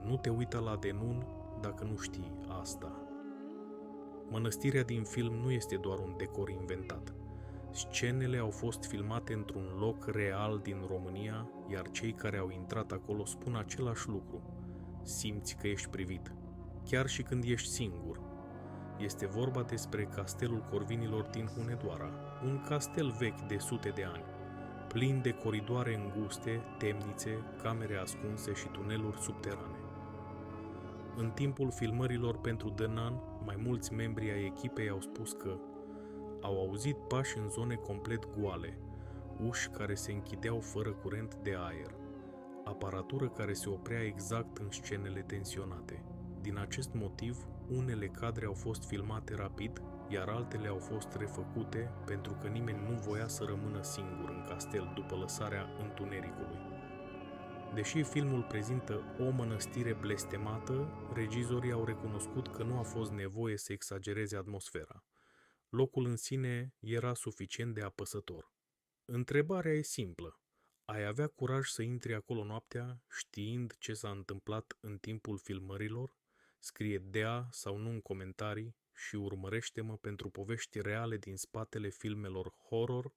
Nu te uita la denun dacă nu știi asta. Mănăstirea din film nu este doar un decor inventat. Scenele au fost filmate într-un loc real din România, iar cei care au intrat acolo spun același lucru. Simți că ești privit, chiar și când ești singur. Este vorba despre Castelul Corvinilor din Hunedoara, un castel vechi de sute de ani, plin de coridoare înguste, temnițe, camere ascunse și tuneluri subterane. În timpul filmărilor pentru The Nun, mai mulți membri ai echipei au spus că au auzit pași în zone complet goale, uși care se închideau fără curent de aer, aparatură care se oprea exact în scenele tensionate. Din acest motiv, unele cadre au fost filmate rapid, iar altele au fost refăcute pentru că nimeni nu voia să rămână singur în castel după lăsarea întunericului. Deși filmul prezintă o mănăstire blestemată, regizorii au recunoscut că nu a fost nevoie să exagereze atmosfera. Locul în sine era suficient de apăsător. Întrebarea e simplă. Ai avea curaj să intri acolo noaptea știind ce s-a întâmplat în timpul filmărilor? Scrie Dea sau nu în comentarii și urmărește-mă pentru povești reale din spatele filmelor horror